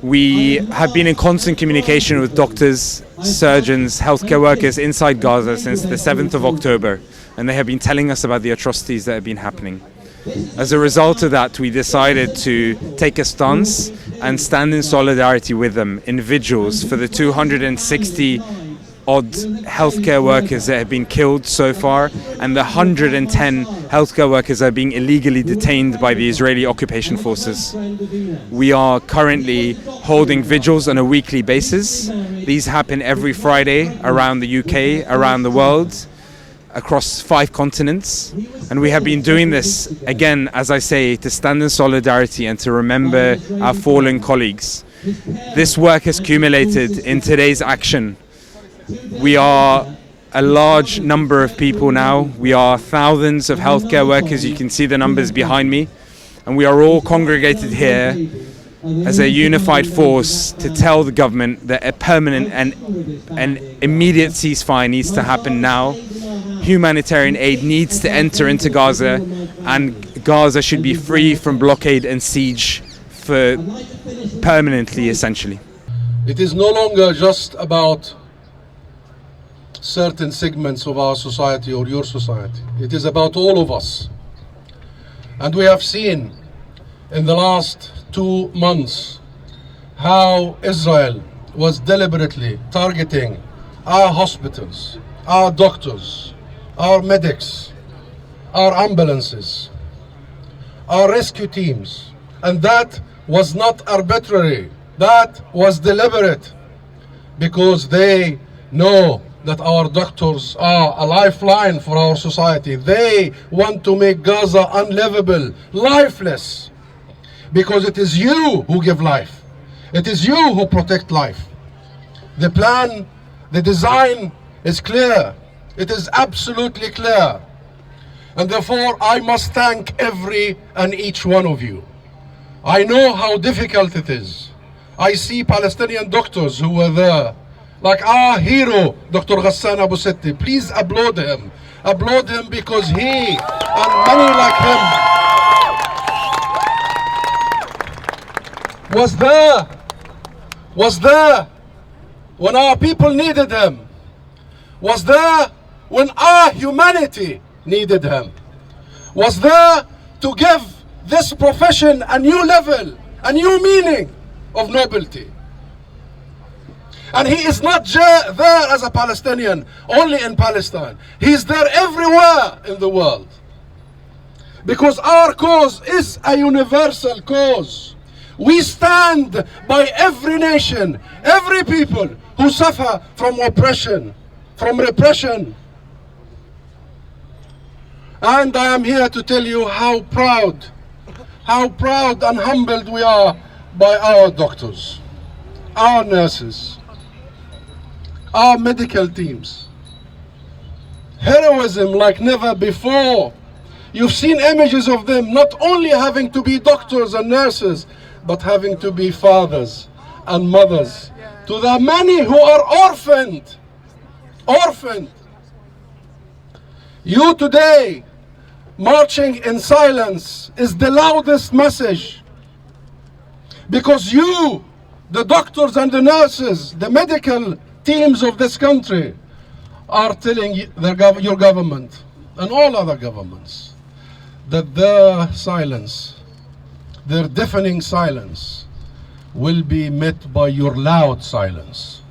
We have been in constant communication with doctors, surgeons, healthcare workers inside Gaza since the 7th of October, and they have been telling us about the atrocities that have been happening. As a result of that, we decided to take a stance and stand in solidarity with them in vigils for the 260 odd healthcare workers that have been killed so far, and the 110 healthcare workers that are being illegally detained by the Israeli occupation forces. We are currently holding vigils on a weekly basis. These happen every Friday around the UK, around the world, across 5 continents. And we have been doing this, again, as I say, to stand in solidarity and to remember our fallen colleagues. This work has accumulated in today's action. We are a large number of people now. We are thousands of healthcare workers. You can see the numbers behind me. And we are all congregated here as a unified force to tell the government that a permanent and immediate ceasefire needs to happen now. Humanitarian aid needs to enter into Gaza, and Gaza should be free from blockade and siege for permanently, essentially. It is no longer just about certain segments of our society or your society. It is about all of us. And we have seen in the last 2 months how Israel was deliberately targeting our hospitals, our doctors, our medics, our ambulances, our rescue teams. And that was not arbitrary. That was deliberate, because they know that our doctors are a lifeline for our society. They want to make Gaza unlivable, lifeless, because it is you who give life. It is you who protect life. The plan, the design is clear. It is absolutely clear. And therefore, I must thank every and each one of you. I know how difficult it is. I see Palestinian doctors who were there, like our hero, Dr. Ghassan Abu Sitti. Please applaud him. Applaud him, because he and many like him was there when our people needed him, was there when our humanity needed him, was there to give this profession a new level, a new meaning of nobility. And he is not there as a Palestinian, only in Palestine. He's there everywhere in the world. Because our cause is a universal cause. We stand by every nation, every people who suffer from oppression, from repression. And I am here to tell you how proud and humbled we are by our doctors, our nurses, our medical teams. Heroism like never before. You've seen images of them not only having to be doctors and nurses, but having to be fathers and mothers to the many who are orphaned. You today marching in silence is the loudest message, because you, the doctors and the nurses, the medical teams of this country, are telling your government and all other governments that their silence, their deafening silence, will be met by your loud silence.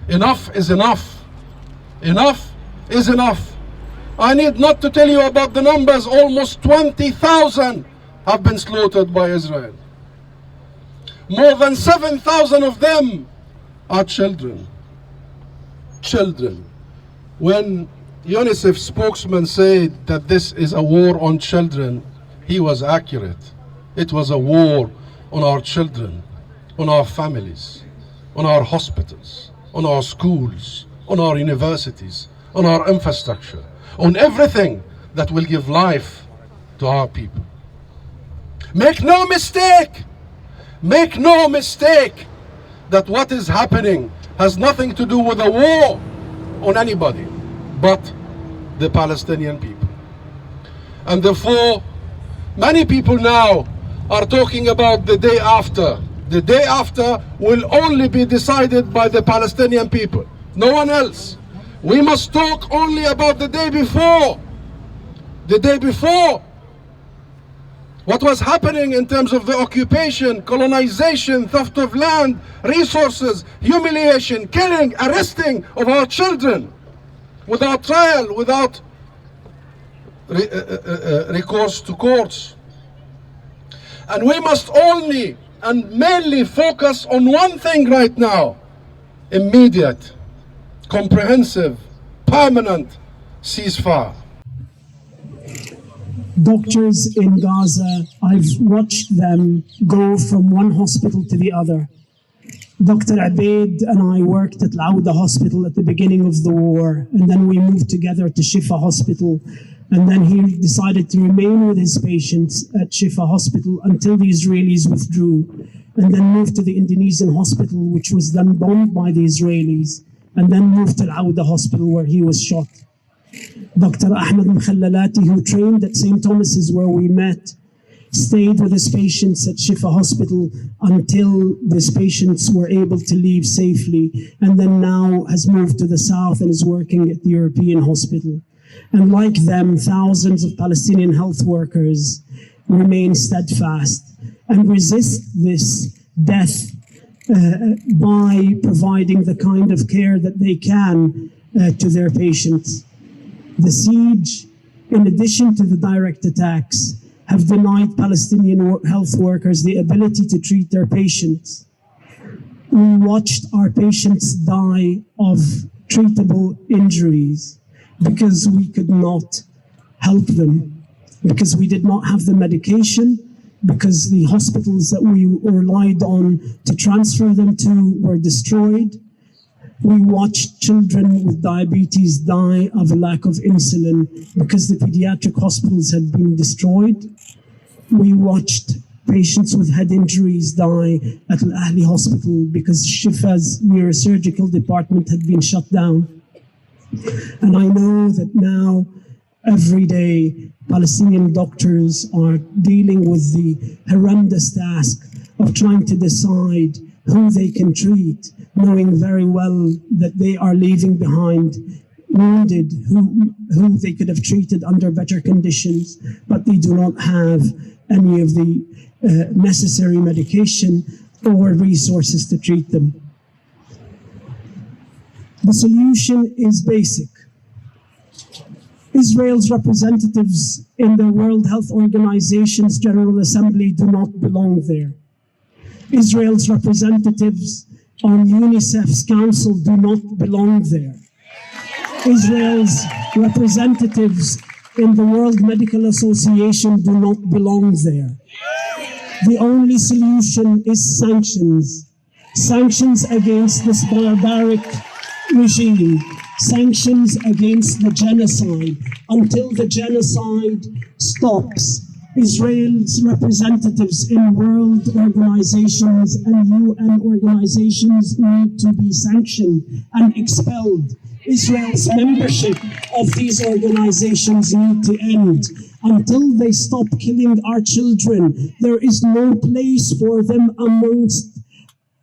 Enough is enough. Enough is enough. I need not to tell you about the numbers. Almost 20,000 have been slaughtered by Israel. More than 7,000 of them are children. Children. When UNICEF spokesman said that this is a war on children, he was accurate. It was a war on our children, on our families, on our hospitals, on our schools, on our universities, on our infrastructure, on everything that will give life to our people. Make no mistake that what is happening has nothing to do with a war on anybody but the Palestinian people. And therefore, many people now are talking about the day after. The day after will only be decided by the Palestinian people, no one else. We must talk only about the day before. The day before. What was happening in terms of the occupation, colonization, theft of land, resources, humiliation, killing, arresting of our children without trial, without recourse to courts. And we must only and mainly focus on one thing right now: immediate, comprehensive, permanent ceasefire. Doctors in Gaza, I've watched them go from one hospital to the other. Dr. Abeid and I worked at Al-Awda Hospital at the beginning of the war, and then we moved together to Shifa Hospital, and then he decided to remain with his patients at Shifa Hospital until the Israelis withdrew, and then moved to the Indonesian hospital, which was then bombed by the Israelis, and then moved to Al-Awda Hospital where he was shot. Dr. Ahmed Mkhallalati, who trained at St. Thomas's where we met, stayed with his patients at Shifa Hospital until these patients were able to leave safely, and then now has moved to the south and is working at the European Hospital. And like them, thousands of Palestinian health workers remain steadfast and resist this death by providing the kind of care that they can to their patients. The siege, in addition to the direct attacks, have denied Palestinian health workers the ability to treat their patients. We watched our patients die of treatable injuries because we could not help them, because we did not have the medication, because the hospitals that we relied on to transfer them to were destroyed. We watched children with diabetes die of a lack of insulin because the pediatric hospitals had been destroyed. We watched patients with head injuries die at Al-Ahli Hospital because Shifa's neurosurgical department had been shut down. And I know that now, every day, Palestinian doctors are dealing with the horrendous task of trying to decide who they can treat, knowing very well that they are leaving behind wounded who they could have treated under better conditions, but they do not have any of the necessary medication or resources to treat them. The solution is basic. Israel's representatives in the World Health Organization's General Assembly do not belong there. Israel's representatives on UNICEF's council do not belong there. Israel's representatives in the World Medical Association do not belong there. The only solution is sanctions. Sanctions against this barbaric regime. Sanctions against the genocide. Until the genocide stops, Israel's representatives in world organizations and UN organizations need to be sanctioned and expelled. Israel's membership of these organizations need to end. Until they stop killing our children, there is no place for them amongst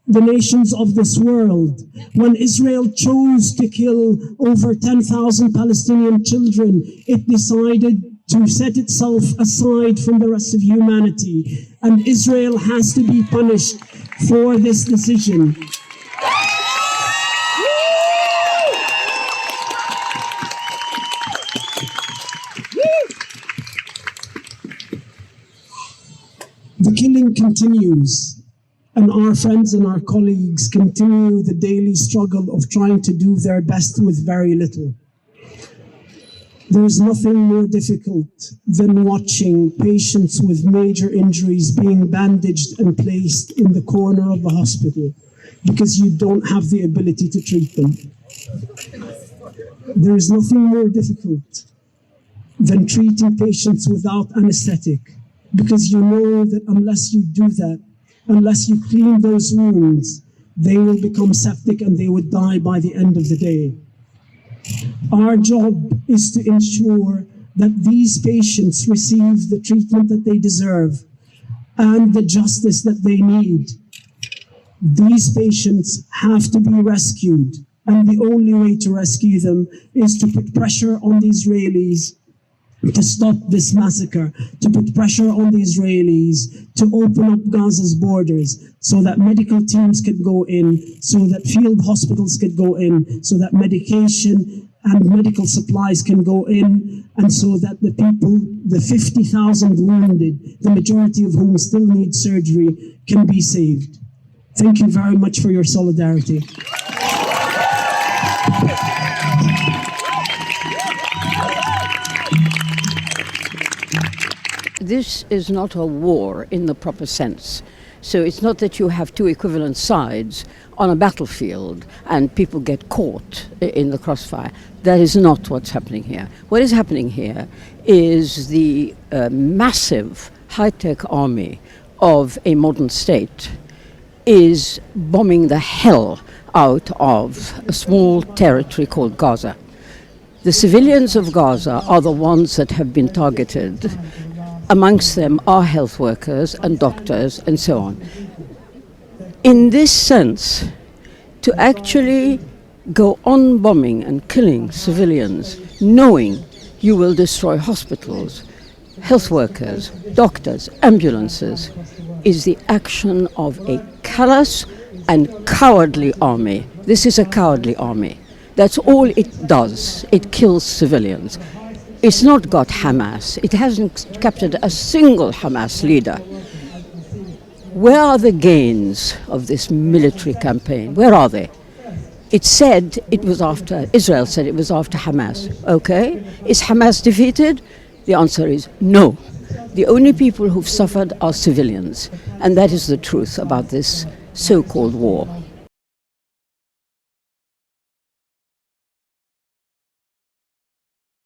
the nations of this world. When Israel chose to kill over 10,000 Palestinian children, it decided to set itself aside from the rest of humanity. And Israel has to be punished for this decision. The killing continues, and our friends and our colleagues continue the daily struggle of trying to do their best with very little. There is nothing more difficult than watching patients with major injuries being bandaged and placed in the corner of the hospital because you don't have the ability to treat them. There is nothing more difficult than treating patients without anesthetic, because you know that unless you do that, unless you clean those wounds, they will become septic and they would die by the end of the day. Our job is to ensure that these patients receive the treatment that they deserve and the justice that they need. These patients have to be rescued, and the only way to rescue them is to put pressure on the Israelis to stop this massacre, to put pressure on the Israelis to open up Gaza's borders so that medical teams could go in, so that field hospitals could go in, so that medication and medical supplies can go in, and so that the people, the 50,000 wounded, the majority of whom still need surgery, can be saved. Thank you very much for your solidarity. This is not a war in the proper sense. So it's not that you have two equivalent sides on a battlefield and people get caught in the crossfire. That is not what's happening here. What is happening here is the massive high-tech army of a modern state is bombing the hell out of a small territory called Gaza. The civilians of Gaza are the ones that have been targeted. Amongst them are health workers and doctors and so on. In this sense, to actually go on bombing and killing civilians, knowing you will destroy hospitals, health workers, doctors, ambulances, is the action of a callous and cowardly army. This is a cowardly army. That's all it does. It kills civilians. It's not got Hamas. It hasn't captured a single Hamas leader. Where are the gains of this military campaign? Where are they? It said it was after, Israel said it was after Hamas. Okay, is Hamas defeated? The answer is no. The only people who've suffered are civilians. And that is the truth about this so-called war.